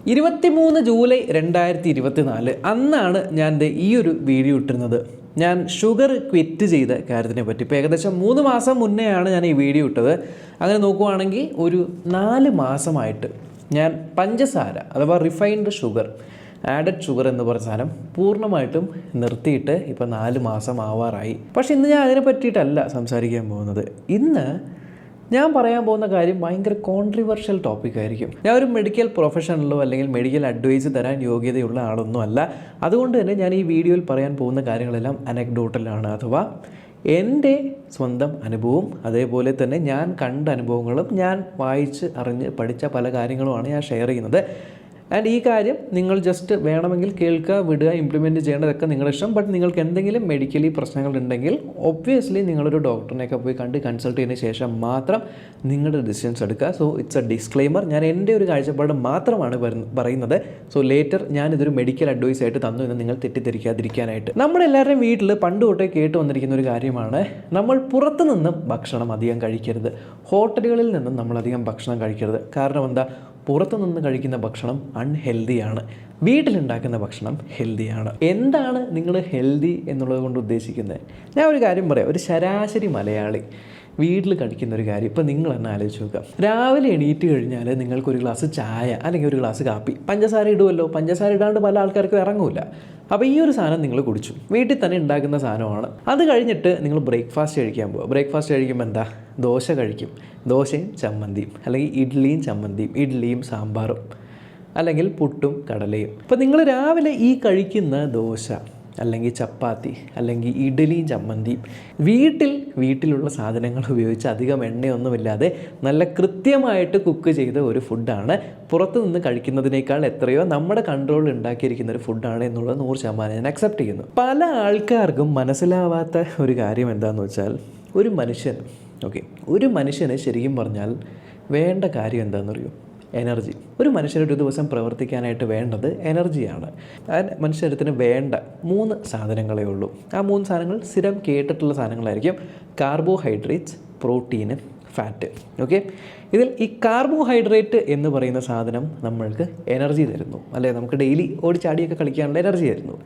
23 July 2024 അന്നാണ് ഞാൻ ഈ ഒരു വീഡിയോ ഇട്ടിരുന്നത്. ഞാൻ ഷുഗർ ക്വിറ്റ് ചെയ്ത കാര്യത്തിനെ പറ്റി. ഇപ്പോൾ ഏകദേശം 3 മാസം മുന്നെയാണ് ഞാൻ ഈ വീഡിയോ ഇട്ടത്. അങ്ങനെ നോക്കുവാണെങ്കിൽ ഒരു 4 മാസമായിട്ട് ഞാൻ പഞ്ചസാര അഥവാ റിഫൈൻഡ് ഷുഗർ, ആഡഡ് ഷുഗർ എന്ന് പറഞ്ഞ സാധനം പൂർണ്ണമായിട്ടും നിർത്തിയിട്ട് ഇപ്പോൾ 4 മാസം ആവാറായി. പക്ഷേ ഇന്ന് ഞാൻ അതിനെ പറ്റിയിട്ടല്ല സംസാരിക്കാൻ പോകുന്നത്. ഇന്ന് ഞാൻ പറയാൻ പോകുന്ന കാര്യം ഭയങ്കര കോൺട്രിവേർഷ്യൽ ടോപ്പിക് ആയിരിക്കും. ഞാൻ ഒരു മെഡിക്കൽ പ്രൊഫഷണലോ അല്ലെങ്കിൽ മെഡിക്കൽ അഡ്വൈസ് തരാൻ യോഗ്യതയുള്ള ആളൊന്നും അല്ല. അതുകൊണ്ട് തന്നെ ഞാൻ ഈ വീഡിയോയിൽ പറയാൻ പോകുന്ന കാര്യങ്ങളെല്ലാം അനക്ഡോട്ടലാണ്, അഥവാ എൻ്റെ സ്വന്തം അനുഭവവും അതേപോലെ തന്നെ ഞാൻ കണ്ട അനുഭവങ്ങളും ഞാൻ വായിച്ച് അറിഞ്ഞ് പഠിച്ച പല കാര്യങ്ങളുമാണ് ഞാൻ ഷെയർ ചെയ്യുന്നത്. ആൻഡ് ഈ കാര്യം നിങ്ങൾ ജസ്റ്റ് വേണമെങ്കിൽ കേൾക്കുക, വിടുക, ഇംപ്ലിമെൻറ്റ് ചെയ്യേണ്ടതൊക്കെ നിങ്ങളുടെ ഇഷ്ടം. ബട്ട് നിങ്ങൾക്ക് എന്തെങ്കിലും മെഡിക്കലി പ്രശ്നങ്ങളുണ്ടെങ്കിൽ ഒബ്വിയസ്ലി നിങ്ങളൊരു ഡോക്ടറിനെയൊക്കെ പോയി കൺസൾട്ട് ചെയ്തതിന് ശേഷം മാത്രം നിങ്ങളുടെ ഡിസിഷൻസ് എടുക്കുക. So it's A disclaimer. ഞാൻ എൻ്റെ ഒരു കാഴ്ചപ്പാട് മാത്രമാണ് പറയുന്നത്. സോ ലേറ്റർ ഞാനിതൊരു മെഡിക്കൽ അഡ്വൈസ് ആയിട്ട് തന്നു എന്ന് നിങ്ങൾ തെറ്റിദ്ധരിക്കാതിരിക്കാനായിട്ട്. നമ്മളെല്ലാവരുടെയും വീട്ടിൽ പണ്ട് തൊട്ടേ കേട്ട് വന്നിരിക്കുന്ന ഒരു കാര്യമാണ്, നമ്മൾ പുറത്തു നിന്നും ഭക്ഷണം അധികം കഴിക്കരുത്, ഹോട്ടലുകളിൽ നിന്നും നമ്മളധികം ഭക്ഷണം കഴിക്കരുത്. കാരണം എന്താ? പുറത്തു നിന്ന് കഴിക്കുന്ന ഭക്ഷണം അൺഹെൽത്തിയാണ്, വീട്ടിലുണ്ടാക്കുന്ന ഭക്ഷണം ഹെൽത്തിയാണ്. എന്താണ് നിങ്ങൾ ഹെൽത്തി എന്നുള്ളത് കൊണ്ട് ഉദ്ദേശിക്കുന്നത്? ഞാൻ ഒരു കാര്യം പറയാം. ഒരു ശരാശരി മലയാളി വീട്ടിൽ കഴിക്കുന്ന ഒരു കാര്യം ഇപ്പോൾ നിങ്ങൾ തന്നെ ആലോചിച്ച് നോക്കുക. രാവിലെ എണീറ്റ് കഴിഞ്ഞാൽ നിങ്ങൾക്കൊരു ഗ്ലാസ് ചായ അല്ലെങ്കിൽ ഒരു ഗ്ലാസ് കാപ്പി, പഞ്ചസാര ഇടുമല്ലോ. പഞ്ചസാര ഇടാണ്ട് പല ആൾക്കാർക്കും ഇറങ്ങില്ല. അപ്പോൾ ഈ ഒരു സാധനം നിങ്ങൾ കുടിച്ചു, വീട്ടിൽ തന്നെ ഉണ്ടാക്കുന്ന സാധനമാണ്. അത് കഴിഞ്ഞിട്ട് നിങ്ങൾ ബ്രേക്ക്ഫാസ്റ്റ് കഴിക്കാൻ പോകുക. ബ്രേക്ക്ഫാസ്റ്റ് കഴിക്കുമ്പോൾ എന്താ? ദോശ കഴിക്കും, ദോശയും ചമ്മന്തിയും, അല്ലെങ്കിൽ ഇഡ്ഡലിയും ചമ്മന്തിയും, ഇഡ്ഡലിയും സാമ്പാറും, അല്ലെങ്കിൽ പുട്ടും കടലയും. അപ്പോൾ നിങ്ങൾ രാവിലെ ഈ കഴിക്കുന്ന ദോശ അല്ലെങ്കിൽ ചപ്പാത്തി അല്ലെങ്കിൽ ഇഡ്ഡലിയും ചമ്മന്തിയും വീട്ടിലുള്ള സാധനങ്ങൾ ഉപയോഗിച്ച് അധികം എണ്ണയൊന്നുമില്ലാതെ നല്ല കൃത്യമായിട്ട് കുക്ക് ചെയ്ത ഒരു ഫുഡാണ്. പുറത്തു നിന്ന് കഴിക്കുന്നതിനേക്കാൾ എത്രയോ നമ്മുടെ കൺട്രോളിൽ ഉണ്ടാക്കിയിരിക്കുന്ന ഒരു ഫുഡാണ് എന്നുള്ളത് 100% ഞാൻ അക്സെപ്റ്റ് ചെയ്യുന്നു. പല ആൾക്കാർക്കും മനസ്സിലാവാത്ത ഒരു കാര്യം എന്താണെന്ന് വെച്ചാൽ, ഒരു മനുഷ്യന് ശരിക്കും പറഞ്ഞാൽ വേണ്ട കാര്യം എന്താണെന്നറിയോ? എനർജി. ഒരു മനുഷ്യനൊരു ദിവസം പ്രവർത്തിക്കാനായിട്ട് വേണ്ടത് എനർജിയാണ്. മനുഷ്യത്തിന് വേണ്ട 3 സാധനങ്ങളേ ഉള്ളൂ. ആ 3 സാധനങ്ങൾ സ്ഥിരം കേട്ടിട്ടുള്ള സാധനങ്ങളായിരിക്കും: കാർബോഹൈഡ്രേറ്റ്സ്, പ്രോട്ടീന്, ഫാറ്റ്. ഓക്കെ, ഇതിൽ ഈ കാർബോഹൈഡ്രേറ്റ് എന്ന് പറയുന്ന സാധനം നമ്മൾക്ക് എനർജി തരുന്നു, അല്ലേ? നമുക്ക് ഡെയിലി ഓടിച്ചാടിയൊക്കെ കളിക്കാനുള്ള എനർജി തരുന്നു.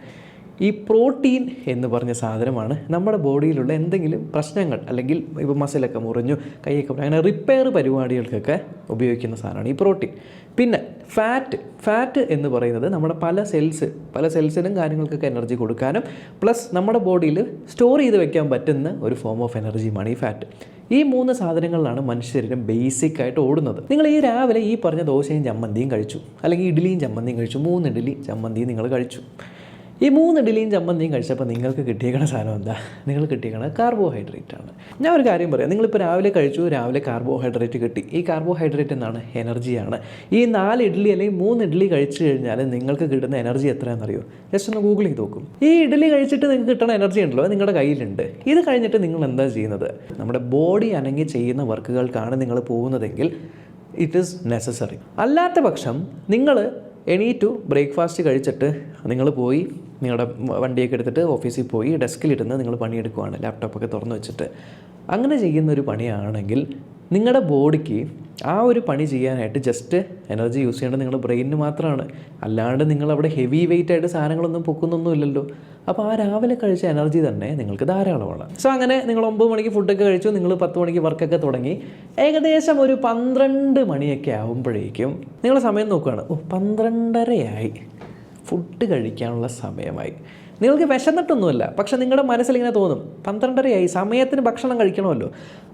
ഈ പ്രോട്ടീൻ എന്ന് പറഞ്ഞ സാധനമാണ് നമ്മുടെ ബോഡിയിലുള്ള എന്തെങ്കിലും പ്രശ്നങ്ങൾ, അല്ലെങ്കിൽ ഇപ്പോൾ മസിലൊക്കെ മുറിഞ്ഞു, കൈയൊക്കെ അങ്ങനെ റിപ്പയർ പരിപാടികൾക്കൊക്കെ ഉപയോഗിക്കുന്ന സാധനമാണ് ഈ പ്രോട്ടീൻ. പിന്നെ ഫാറ്റ് എന്ന് പറയുന്നത് നമ്മുടെ പല സെൽസിനും കാര്യങ്ങൾക്കൊക്കെ എനർജി കൊടുക്കാനും പ്ലസ് നമ്മുടെ ബോഡിയിൽ സ്റ്റോർ ചെയ്ത് വെക്കാൻ പറ്റുന്ന ഒരു ഫോം ഓഫ് എനർജിയുമാണ് ഈ ഫാറ്റ്. ഈ 3 സാധനങ്ങളിലാണ് മനുഷ്യരും ബേസിക്കായിട്ട് ഓടുന്നത്. നിങ്ങൾ ഈ രാവിലെ ഈ പറഞ്ഞ ദോശയും ചമ്മന്തിയും കഴിച്ചു, അല്ലെങ്കിൽ ഇഡ്ഡലിയും ചമ്മന്തിയും കഴിച്ചു, 3 ഇഡ്ഡലി ചമ്മന്തിയും നിങ്ങൾ കഴിച്ചു. ഈ 3 ഇഡ്ഡലിയും ചമ്മന്തിയും കഴിച്ചപ്പോൾ നിങ്ങൾക്ക് കിട്ടിയേക്കണ സാധനം എന്താ? നിങ്ങൾ കിട്ടിയേക്കണ കാർബോഹൈഡ്രേറ്റ് ആണ്. ഞാൻ ഒരു കാര്യം പറയാം. നിങ്ങളിപ്പോൾ രാവിലെ കഴിച്ചു, രാവിലെ കാർബോഹൈഡ്രേറ്റ് കിട്ടി. ഈ കാർബോഹൈഡ്രേറ്റ് എന്താണ്? എനർജിയാണ്. ഈ 4 ഇഡ്ഡലി അല്ലെങ്കിൽ 3 ഇഡ്ഡലി കഴിച്ചു കഴിഞ്ഞാൽ നിങ്ങൾക്ക് കിട്ടുന്ന എനർജി എത്രയാണെന്നറിയോ? ജസ്റ്റ് ഒന്ന് ഗൂഗിൾ ചെയ്ത് നോക്കും. ഈ ഇഡ്ഡലി കഴിച്ചിട്ട് നിങ്ങൾക്ക് കിട്ടുന്ന എനർജി ഉണ്ടല്ലോ, നിങ്ങളുടെ കയ്യിലുണ്ട്. ഇത് കഴിഞ്ഞിട്ട് നിങ്ങൾ എന്താ ചെയ്യുന്നത്? നമ്മുടെ ബോഡി അനങ്ങി ചെയ്യുന്ന വർക്കുകൾക്കാണ് നിങ്ങൾ പോകുന്നതെങ്കിൽ ഇറ്റ് ഈസ് നെസസറി. അല്ലാത്ത പക്ഷം നിങ്ങൾ എണീറ്റു ബ്രേക്ക്ഫാസ്റ്റ് കഴിച്ചിട്ട് നിങ്ങൾ പോയി നിങ്ങളുടെ വണ്ടിയൊക്കെ എടുത്തിട്ട് ഓഫീസിൽ പോയി ഡെസ്കിലിരുന്ന് നിങ്ങൾ പണിയെടുക്കുവാണ്, ലാപ്ടോപ്പൊക്കെ തുറന്നു വെച്ചിട്ട്. അങ്ങനെ ചെയ്യുന്നൊരു പണിയാണെങ്കിൽ നിങ്ങളുടെ ബോഡിക്ക് ആ ഒരു പണി ചെയ്യാനായിട്ട് ജസ്റ്റ് എനർജി യൂസ് ചെയ്യേണ്ടത് നിങ്ങളുടെ ബ്രെയിനിന് മാത്രമാണ്. അല്ലാണ്ട് നിങ്ങളവിടെ ഹെവി വെയിറ്റ് ആയിട്ട് സാധനങ്ങളൊന്നും പൊക്കുന്നൊന്നും ഇല്ലല്ലോ. അപ്പോൾ ആ രാവിലെ കഴിച്ച എനർജി തന്നെ നിങ്ങൾക്ക് ധാരാളമാണ്. സോ അങ്ങനെ നിങ്ങൾ 9 മണിക്ക് ഫുഡൊക്കെ കഴിച്ചു, നിങ്ങൾ 10 മണിക്ക് വർക്കൊക്കെ തുടങ്ങി. ഏകദേശം ഒരു 12 മണിയൊക്കെ ആകുമ്പോഴേക്കും നിങ്ങൾ സമയം നോക്കുകയാണ്, 12:30 ഫുഡ് കഴിക്കാനുള്ള സമയമായി. നിങ്ങൾക്ക് വിശന്നിട്ടൊന്നുമല്ല, പക്ഷെ നിങ്ങളുടെ മനസ്സിലിങ്ങനെ തോന്നും, 12:30 സമയത്തിന് ഭക്ഷണം കഴിക്കണമല്ലോ,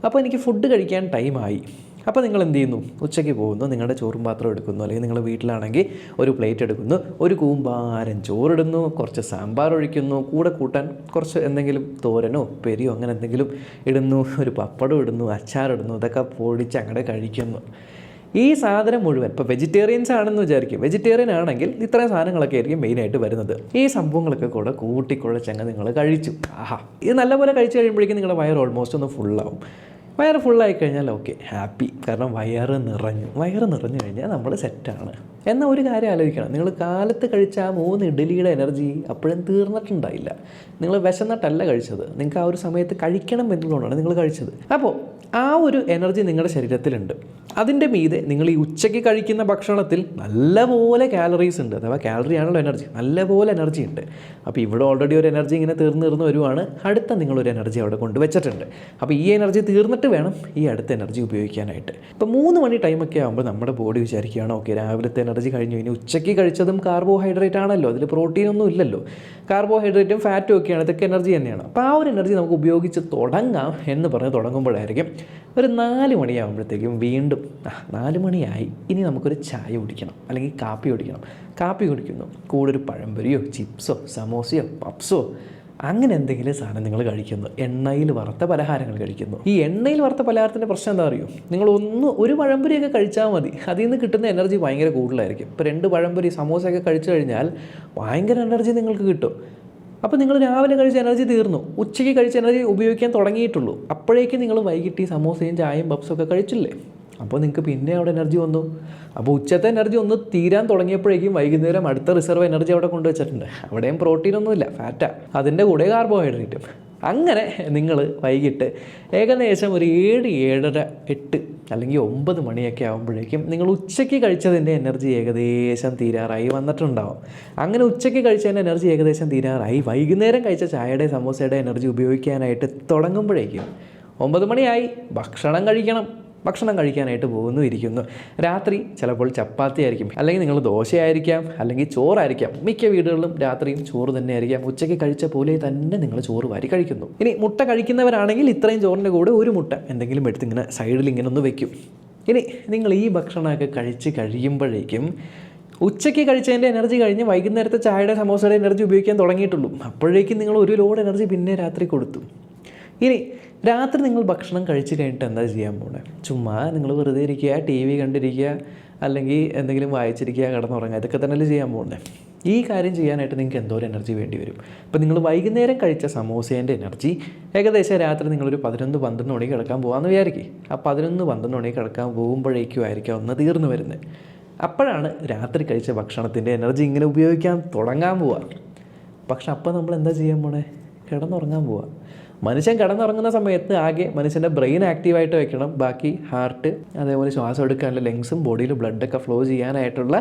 അപ്പോൾ എനിക്ക് ഫുഡ് കഴിക്കാൻ ടൈമായി. അപ്പോൾ നിങ്ങൾ എന്ത് ചെയ്യുന്നു? ഉച്ചയ്ക്ക് പോകുന്നു, നിങ്ങളുടെ ചോറും പാത്രം എടുക്കുന്നു, അല്ലെങ്കിൽ നിങ്ങൾ വീട്ടിലാണെങ്കിൽ ഒരു പ്ലേറ്റ് എടുക്കുന്നു, ഒരു കൂമ്പാരം ചോറിടുന്നു, കുറച്ച് സാമ്പാർ ഒഴിക്കുന്നു, കൂടെ കൂട്ടാൻ കുറച്ച് എന്തെങ്കിലും തോരനോ പെരിയോ അങ്ങനെ എന്തെങ്കിലും ഇടുന്നു, ഒരു പപ്പടം ഇടുന്നു, അച്ചാറിടുന്നു, ഇതൊക്കെ പൊടിച്ച് അങ്ങനെ കഴിക്കുന്നു. ഈ സാധനം മുഴുവൻ ഇപ്പോൾ വെജിറ്റേറിയൻസ് ആണെന്ന് വിചാരിക്കും. വെജിറ്റേറിയൻ ആണെങ്കിൽ ഇത്രയും സാധനങ്ങളൊക്കെ ആയിരിക്കും മെയിനായിട്ട് വരുന്നത്. ഈ സംഭവങ്ങളൊക്കെ കൂടെ കൂട്ടിക്കുഴച്ചങ്ങ് നിങ്ങൾ കഴിച്ചു. ഇത് നല്ലപോലെ കഴിച്ചു കഴിയുമ്പോഴേക്കും നിങ്ങളുടെ വയർ ഓൾമോസ്റ്റ് ഒന്ന് ഫുള്ളാവും. വയറ് ഫുള്ളായി കഴിഞ്ഞാൽ ഓക്കെ, ഹാപ്പി. കാരണം വയറ് നിറഞ്ഞു കഴിഞ്ഞാൽ നമ്മൾ സെറ്റാണ്. എന്നാൽ ഒരു കാര്യം ആലോചിക്കണം, നിങ്ങൾ കാലത്ത് കഴിച്ച ആ 3 ഇഡ്ഡലിയുടെ എനർജി അപ്പോഴും തീർന്നിട്ടുണ്ടായില്ല. നിങ്ങൾ വിശന്നിട്ടല്ല കഴിച്ചത്, നിങ്ങൾക്ക് ആ ഒരു സമയത്ത് കഴിക്കണം എന്നുള്ളതാണ് നിങ്ങൾ കഴിച്ചത്. അപ്പോൾ ആ ഒരു എനർജി നിങ്ങളുടെ ശരീരത്തിലുണ്ട്. അതിൻ്റെ മീതെ നിങ്ങൾ ഈ ഉച്ചയ്ക്ക് കഴിക്കുന്ന ഭക്ഷണത്തിൽ നല്ലപോലെ കാലറീസ് ഉണ്ട്, അഥവാ കാലറിയാണല്ലോ എനർജി, നല്ലപോലെ എനർജി ഉണ്ട്. അപ്പോൾ ഇവിടെ ഓൾറെഡി ഒരു എനർജി ഇങ്ങനെ തീർന്ന് വരുവാണ്, അടുത്ത നിങ്ങളൊരു എനർജി അവിടെ കൊണ്ടുവച്ചിട്ടുണ്ട്. അപ്പോൾ ഈ എനർജി തീർന്നിട്ട് വേണം ഈ അടുത്ത എനർജി ഉപയോഗിക്കാനായിട്ട്. ഇപ്പോൾ 3 മണി ടൈമൊക്കെ ആകുമ്പോൾ നമ്മുടെ ബോഡി വിചാരിക്കുകയാണ് ഓക്കെ രാവിലത്തെ എനർജി കഴിഞ്ഞു, ഇനി ഉച്ചയ്ക്ക് കഴിച്ചതും കാർബോഹൈഡ്രേറ്റ് ആണല്ലോ, അതിൽ പ്രോട്ടീനൊന്നും ഇല്ലല്ലോ, കാർബോഹൈഡ്രേറ്റും ഫാറ്റും ഒക്കെയാണ്, ഇതൊക്കെ എനർജി തന്നെയാണ്. അപ്പോൾ ആ ഒരു എനർജി നമുക്ക് ഉപയോഗിച്ച് തുടങ്ങാം എന്ന് പറഞ്ഞ് തുടങ്ങുമ്പോഴായിരിക്കും ഒരു 4 മണിയാകുമ്പോഴത്തേക്കും വീണ്ടും 4 മണിയായി, ഇനി നമുക്കൊരു ചായ കുടിക്കണം അല്ലെങ്കിൽ കാപ്പി കുടിക്കണം. കാപ്പി കുടിക്കുന്നു, കൂടെ ഒരു പഴംപൊരിയോ ചിപ്സോ സമോസയോ പപ്സോ അങ്ങനെ എന്തെങ്കിലും സാധനം നിങ്ങൾ കഴിക്കുന്നു, എണ്ണയിൽ വറുത്ത പലഹാരങ്ങൾ കഴിക്കുന്നു. ഈ എണ്ണയിൽ വറുത്ത പലഹാരത്തിൻ്റെ പ്രശ്നം എന്താ അറിയോ, ഒരു പഴംപൊരിയൊക്കെ കഴിച്ചാൽ മതി, അതിൽ നിന്ന് കിട്ടുന്ന എനർജി ഭയങ്കര കൂടുതലായിരിക്കും. ഇപ്പോൾ 2 പഴംപൊരി സമോസയൊക്കെ കഴിച്ചു കഴിഞ്ഞാൽ ഭയങ്കര എനർജി നിങ്ങൾക്ക് കിട്ടും. അപ്പോൾ നിങ്ങൾ രാവിലെ കഴിച്ച എനർജി തീർന്നു, ഉച്ചയ്ക്ക് കഴിച്ച എനർജി ഉപയോഗിക്കാൻ തുടങ്ങിയിട്ടുള്ളൂ, അപ്പോഴേക്കും നിങ്ങൾ വൈകിട്ട് ഈ സമോസയും ചായയും പപ്സും ഒക്കെ കഴിച്ചില്ലേ, അപ്പോൾ നിങ്ങൾക്ക് പിന്നെ അവിടെ എനർജി വന്നു. അപ്പോൾ ഉച്ചത്തെ എനർജി ഒന്ന് തീരാൻ തുടങ്ങിയപ്പോഴേക്കും വൈകുന്നേരം അടുത്ത റിസർവ് എനർജി അവിടെ കൊണ്ടുവച്ചിട്ടുണ്ട്. അവിടെയും പ്രോട്ടീനൊന്നുമില്ല, ഫാറ്റാ, അതിൻ്റെ കൂടെ കാർബോഹൈഡ്രേറ്റും. അങ്ങനെ നിങ്ങൾ വൈകിട്ട് ഏകദേശം ഒരു 7, 7:30, 8 അല്ലെങ്കിൽ 9 മണിയൊക്കെ ആകുമ്പോഴേക്കും നിങ്ങൾ ഉച്ചയ്ക്ക് കഴിച്ചതിൻ്റെ എനർജി ഏകദേശം തീരാറായി വന്നിട്ടുണ്ടാവും. അങ്ങനെ ഉച്ചയ്ക്ക് കഴിച്ചതിൻ്റെ എനർജി ഏകദേശം തീരാറായി വൈകുന്നേരം കഴിച്ച ചായയുടെ സമോസയുടെ എനർജി ഉപയോഗിക്കാനായിട്ട് തുടങ്ങുമ്പോഴേക്കും 9 മണിയായി, ഭക്ഷണം കഴിക്കാനായിട്ട് ഇരിക്കുന്നു. രാത്രി ചിലപ്പോൾ ചപ്പാത്തി ആയിരിക്കും, അല്ലെങ്കിൽ നിങ്ങൾ ദോശയായിരിക്കാം, അല്ലെങ്കിൽ ചോറായിരിക്കാം. മിക്ക വീടുകളിലും രാത്രിയും ചോറ് തന്നെ ആയിരിക്കാം. ഉച്ചയ്ക്ക് കഴിച്ച പോലെ തന്നെ നിങ്ങൾ ചോറ് വാരി കഴിക്കുന്നു. ഇനി മുട്ട കഴിക്കുന്നവരാണെങ്കിൽ ഇത്രയും ചോറിൻ്റെ കൂടെ ഒരു മുട്ട എന്തെങ്കിലും എടുത്ത് ഇങ്ങനെ സൈഡിൽ ഇങ്ങനെ ഒന്ന് വെക്കും. ഇനി നിങ്ങൾ ഈ ഭക്ഷണമൊക്കെ കഴിച്ച് കഴിയുമ്പോഴേക്കും ഉച്ചയ്ക്ക് കഴിച്ചതിൻ്റെ എനർജി കഴിഞ്ഞ് വൈകുന്നേരത്തെ ചായയുടെ സമോസയുടെ എനർജി ഉപയോഗിക്കാൻ തുടങ്ങിയിട്ടുള്ളൂ. അപ്പോഴേക്കും നിങ്ങൾ ഒരു ലോഡ് എനർജി പിന്നെ രാത്രി കൊടുത്തു. ഇനി രാത്രി നിങ്ങൾ ഭക്ഷണം കഴിച്ച് കഴിഞ്ഞിട്ട് എന്താ ചെയ്യാൻ പോകുന്നത്? ചുമ്മാ നിങ്ങൾ വെറുതെ ഇരിക്കുക, TV കണ്ടിരിക്കുക, അല്ലെങ്കിൽ എന്തെങ്കിലും വായിച്ചിരിക്കുക, കിടന്നുറങ്ങുക, ഇതൊക്കെ തന്നെയല്ലേ ചെയ്യാൻ പോകുന്നത്. ഈ കാര്യം ചെയ്യാനായിട്ട് നിങ്ങൾക്ക് എന്തോ ഒരു എനർജി വേണ്ടി വരും. ഇപ്പോൾ നിങ്ങൾ വൈകുന്നേരം കഴിച്ച സമോസേൻ്റെ എനർജി ഏകദേശം രാത്രി നിങ്ങളൊരു 11, 12 മണിക്ക് കിടക്കാൻ പോകാമെന്ന് വിചാരിക്കും. ആ 11, 12 മണിക്ക് കിടക്കാൻ പോകുമ്പോഴേക്കും ആയിരിക്കും ഒന്ന് തീർന്നു വരുന്നത്. അപ്പോഴാണ് രാത്രി കഴിച്ച ഭക്ഷണത്തിൻ്റെ എനർജി ഇങ്ങനെ ഉപയോഗിക്കാൻ തുടങ്ങാൻ പോവുക. പക്ഷെ അപ്പോൾ നമ്മൾ എന്താ ചെയ്യാൻ പോണേ? കിടന്നുറങ്ങാൻ പോവുക. മനുഷ്യൻ കിടന്നുറങ്ങുന്ന സമയത്ത് ആകെ മനുഷ്യൻ്റെ ബ്രെയിൻ ആക്റ്റീവായിട്ട് വെക്കണം, ബാക്കി ഹാർട്ട്, അതേപോലെ ശ്വാസം എടുക്കാനുള്ള ലങ്സും ബോഡിയിൽ ബ്ലഡൊക്കെ ഫ്ലോ ചെയ്യാനായിട്ടുള്ള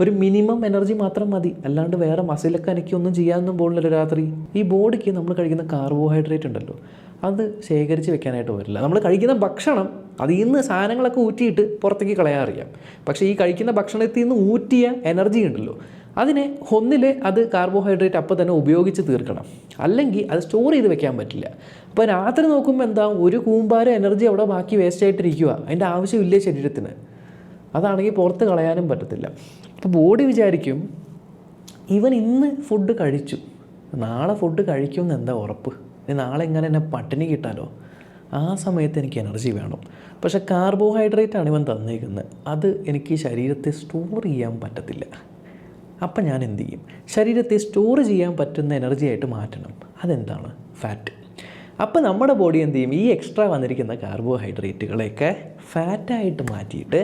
ഒരു മിനിമം എനർജി മാത്രം മതി. അല്ലാണ്ട് വേറെ മസിലൊക്കെ എനിക്കൊന്നും ചെയ്യാനൊന്നും പോകുന്നില്ല രാത്രി. ഈ ബോഡിക്ക് നമ്മൾ കഴിക്കുന്ന കാർബോഹൈഡ്രേറ്റ് ഉണ്ടല്ലോ, അത് ശേഖരിച്ച് വെക്കാനായിട്ട് വരില്ല. നമ്മൾ കഴിക്കുന്ന ഭക്ഷണം അതിൽ നിന്ന് സാധനങ്ങളൊക്കെ ഊറ്റിയിട്ട് പുറത്തേക്ക് കളയാറിയാം. പക്ഷേ ഈ കഴിക്കുന്ന ഭക്ഷണത്തിൽ നിന്ന് ഊറ്റിയ എനർജി ഉണ്ടല്ലോ, അതിനെ ഒന്നിൽ അത് കാർബോഹൈഡ്രേറ്റ് അപ്പോൾ തന്നെ ഉപയോഗിച്ച് തീർക്കണം, അല്ലെങ്കിൽ അത് സ്റ്റോർ ചെയ്ത് വെക്കാൻ പറ്റില്ല. അപ്പോൾ രാത്രി നോക്കുമ്പോൾ എന്താ, ഒരു കൂമ്പാരം എനർജി അവിടെ ബാക്കി വേസ്റ്റ് ആയിട്ടിരിക്കുക, അതിൻ്റെ ആവശ്യമില്ലേ ശരീരത്തിന്. അതാണെങ്കിൽ പുറത്ത് കളയാനും പറ്റത്തില്ല. അപ്പോൾ ബോഡി വിചാരിക്കും ഇവൻ ഇന്ന് ഫുഡ് കഴിച്ചു, നാളെ ഫുഡ് കഴിക്കുമെന്ന് എന്താ ഉറപ്പ്, നാളെ എങ്ങനെ എന്നെ പട്ടിണി കിട്ടാലോ, ആ സമയത്ത് എനിക്ക് എനർജി വേണം. പക്ഷേ കാർബോഹൈഡ്രേറ്റാണ് ഇവൻ തന്നേക്കുന്നത്, അത് എനിക്ക് ശരീരത്തെ സ്റ്റോർ ചെയ്യാൻ പറ്റത്തില്ല. അപ്പം ഞാൻ എന്ത് ചെയ്യും? ശരീരത്തെ സ്റ്റോർ ചെയ്യാൻ പറ്റുന്ന എനർജിയായിട്ട് മാറ്റണം. അതെന്താണ്? ഫാറ്റ്. അപ്പോൾ നമ്മുടെ ബോഡി എന്ത് ചെയ്യും? ഈ എക്സ്ട്രാ വന്നിരിക്കുന്ന കാർബോഹൈഡ്രേറ്റുകളെയൊക്കെ ഫാറ്റായിട്ട് മാറ്റിയിട്ട്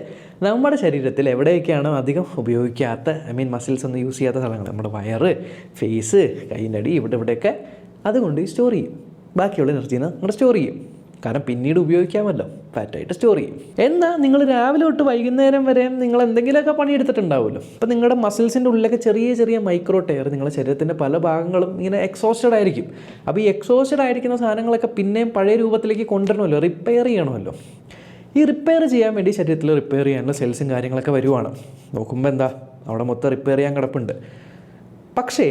നമ്മുടെ ശരീരത്തിൽ എവിടെയൊക്കെയാണോ അധികം ഉപയോഗിക്കാത്ത, മസിൽസ് ഒന്നും യൂസ് ചെയ്യാത്ത സ്ഥലങ്ങൾ, നമ്മുടെ വയറ്, ഫേസ്, കൈയിൻ്റെ അടി, ഇവിടെയൊക്കെ അതുകൊണ്ട് സ്റ്റോർ ചെയ്യും. ബാക്കിയുള്ള എനർജീനെ നമ്മൾ സ്റ്റോർ ചെയ്യും. കാരണം പിന്നീട് ഉപയോഗിക്കാമല്ലോ, ഫാറ്റായിട്ട് സ്റ്റോർ ചെയ്യും. എന്നാൽ നിങ്ങൾ രാവിലെ തൊട്ട് വൈകുന്നേരം വരെ നിങ്ങൾ എന്തെങ്കിലുമൊക്കെ പണിയെടുത്തിട്ടുണ്ടാവുമല്ലോ. അപ്പോൾ നിങ്ങളുടെ മസിൽസിൻ്റെ ഉള്ളിലൊക്കെ ചെറിയ ചെറിയ മൈക്രോ ടയർ, നിങ്ങളുടെ ശരീരത്തിൻ്റെ പല ഭാഗങ്ങളും ഇങ്ങനെ എക്സോസ്റ്റഡ് ആയിരിക്കും. അപ്പോൾ ഈ എക്സോസ്റ്റഡ് ആയിരിക്കുന്ന സാധനങ്ങളൊക്കെ പിന്നെയും പഴയ രൂപത്തിലേക്ക് കൊണ്ടുവരണമല്ലോ, റിപ്പയർ ചെയ്യണമല്ലോ. ഈ റിപ്പയർ ചെയ്യാൻ വേണ്ടി ശരീരത്തിൽ റിപ്പയർ ചെയ്യാനുള്ള സെൽസും കാര്യങ്ങളൊക്കെ വരുവാണ്. നോക്കുമ്പോൾ എന്താ, അവിടെ മൊത്തം റിപ്പയർ ചെയ്യാൻ കിടപ്പുണ്ട്. പക്ഷേ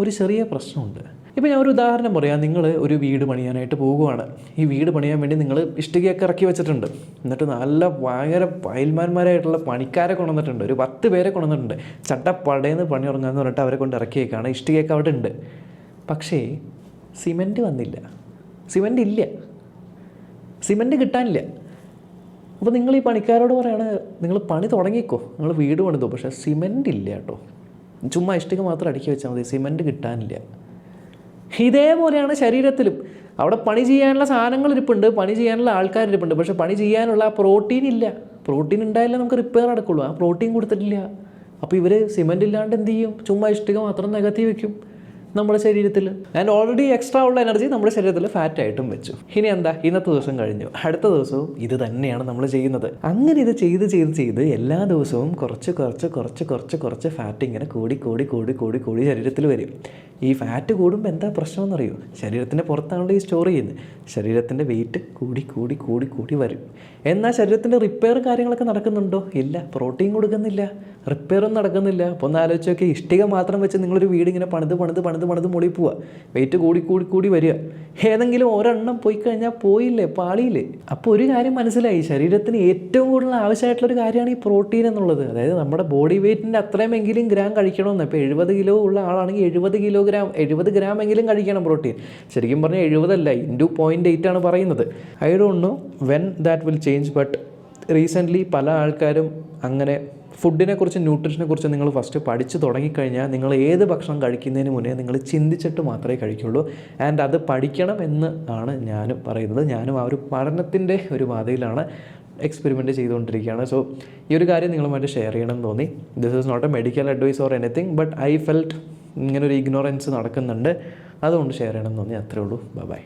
ഒരു ചെറിയ പ്രശ്നമുണ്ട്. ഇപ്പോൾ ഞാൻ ഒരു ഉദാഹരണം പറയാം. നിങ്ങൾ ഒരു വീട് പണിയാനായിട്ട് പോകുവാണ്. ഈ വീട് പണിയാൻ വേണ്ടി നിങ്ങൾ ഇഷ്ടികയൊക്കെ ഇറക്കി വെച്ചിട്ടുണ്ട്. എന്നിട്ട് നല്ല ഭയങ്കര പയൽമാന്മാരായിട്ടുള്ള പണിക്കാരെ കൊണ്ടുവന്നിട്ടുണ്ട്. ഒരു 10 പേരെ കൊണ്ടുവന്നിട്ടുണ്ട്. ചട്ടപ്പടയെന്ന് പണി തുടങ്ങാമെന്ന് പറഞ്ഞിട്ട് അവരെ കൊണ്ട് ഇറക്കിയേക്കാണ്. ഇഷ്ടികയൊക്കെ അവിടെ ഉണ്ട്. പക്ഷേ സിമൻറ്റ് വന്നില്ല, സിമൻറ്റ് ഇല്ല, സിമൻറ്റ് കിട്ടാനില്ല. അപ്പോൾ നിങ്ങൾ ഈ പണിക്കാരോട് പറയാണ്, നിങ്ങൾ പണി തുടങ്ങിക്കോ, നിങ്ങൾ വീട് പണിതോ, പക്ഷേ സിമൻറ്റ് ഇല്ല കേട്ടോ, ചുമ്മാ ഇഷ്ടിക മാത്രം അടുക്കി വെച്ചാൽ മതി, സിമൻറ്റ് കിട്ടാനില്ല. ഇതേപോലെയാണ് ശരീരത്തിലും. അവിടെ പണി ചെയ്യാനുള്ള സാധനങ്ങൾ ഇരിപ്പുണ്ട്, പണി ചെയ്യാനുള്ള ആൾക്കാരിരിപ്പുണ്ട്, പക്ഷേ പണി ചെയ്യാനുള്ള ആ പ്രോട്ടീൻ ഇല്ല. പ്രോട്ടീൻ ഉണ്ടായാലേ നമുക്ക് റിപ്പയർ നടക്കുള്ളൂ. ആ പ്രോട്ടീൻ കൊടുത്തിട്ടില്ല. അപ്പോൾ ഇവർ സിമൻറ്റ് ഇല്ലാണ്ട് എന്ത് ചെയ്യും? ചുമ്മാ ഇഷ്ടിക മാത്രം നികത്തി വെക്കും. നമ്മുടെ ശരീരത്തിൽ. ആൻഡ് ഓൾറെഡി എക്സ്ട്രാ ഉള്ള എനർജി നമ്മുടെ ശരീരത്തിൽ ഫാറ്റായിട്ടും വെച്ചു. ഇനി എന്താ, ഇന്നത്തെ ദിവസം കഴിഞ്ഞു, അടുത്ത ദിവസവും ഇത് തന്നെയാണ് നമ്മൾ ചെയ്യുന്നത്. അങ്ങനെ ഇത് ചെയ്ത് ചെയ്ത് ചെയ്ത് എല്ലാ ദിവസവും കുറച്ച് കുറച്ച് കുറച്ച് കുറച്ച് കുറച്ച് ഫാറ്റ് ഇങ്ങനെ കൂടി കൂടി കൂടി കൂടി കൂടി ശരീരത്തിൽ വരും. ഈ ഫാറ്റ് കൂടുമ്പോൾ എന്താ പ്രശ്നമെന്നറിയോ? ശരീരത്തിൻ്റെ പുറത്താണല്ലോ ഈ സ്റ്റോർ ചെയ്യുന്നത്. ശരീരത്തിൻ്റെ വെയിറ്റ് കൂടി കൂടി കൂടി കൂടി വരും. എന്നാൽ ശരീരത്തിൻ്റെ റിപ്പയർ കാര്യങ്ങളൊക്കെ നടക്കുന്നുണ്ടോ? ഇല്ല. പ്രോട്ടീൻ കൊടുക്കുന്നില്ല, റിപ്പയറൊന്നും നടക്കുന്നില്ല. അപ്പോൾ ഒന്ന് ആലോചിച്ച് നോക്കി, ഇഷ്ടിക മാത്രം വെച്ച് നിങ്ങളൊരു വീട് ഇങ്ങനെ പണിത് പണിത് പണിത് പണിത് മുടി പോവുക, വെയിറ്റ് കൂടി കൂടി കൂടി വരിക. ഏതെങ്കിലും ഒരെണ്ണം പോയി കഴിഞ്ഞാൽ പോയില്ലേ, പാളിയില്ലേ? അപ്പോൾ ഒരു കാര്യം മനസ്സിലായി, ശരീരത്തിന് ഏറ്റവും കൂടുതൽ ആവശ്യമായിട്ടുള്ളൊരു കാര്യമാണ് ഈ പ്രോട്ടീൻ എന്നുള്ളത്. അതായത് നമ്മുടെ ബോഡി വെയിറ്റിൻ്റെ അത്രയുമെങ്കിലും ഗ്രാം കഴിക്കണമെന്ന്. ഇപ്പോൾ 70 കിലോ ഉള്ള ആളാണെങ്കിൽ 70 ഗ്രാം എങ്കിലും കഴിക്കണം പ്രോട്ടീൻ. ശരിക്കും പറഞ്ഞാൽ 70 അല്ല, ഇൻറ്റു 0.8 ആണ് പറയുന്നത്. I don't know when that will change, but recently പല ആൾക്കാരും അങ്ങനെ ഫുഡിനെ കുറിച്ച്, ന്യൂട്രീഷനെ കുറിച്ച് നിങ്ങൾ ഫസ്റ്റ് പഠിച്ചു തുടങ്ങിക്കഴിഞ്ഞാൽ നിങ്ങൾ ഏത് ഭക്ഷണം കഴിക്കുന്നതിന് മുന്നേ നിങ്ങൾ ചിന്തിച്ചിട്ട് മാത്രമേ കഴിക്കുള്ളൂ. ആൻഡ് അത് പഠിക്കണം എന്ന് ആണ് ഞാനും പറയുന്നത്. ഞാനും ആ ഒരു പഠനത്തിൻ്റെ ഒരു പാതയിലാണ്, എക്സ്പെരിമെൻറ്റ് ചെയ്തുകൊണ്ടിരിക്കുകയാണ്. സോ ഈ ഒരു കാര്യം നിങ്ങളുമായിട്ട് ഷെയർ ചെയ്യണമെന്ന് തോന്നി. This is not a medical advice or anything, but I felt ഇങ്ങനൊരു ഇഗ്നോറൻസ് നടക്കുന്നുണ്ട്, അതുകൊണ്ട് ഷെയർ ചെയ്യണമെന്ന് തോന്നി. അത്രേ ഉള്ളൂ. ബൈ.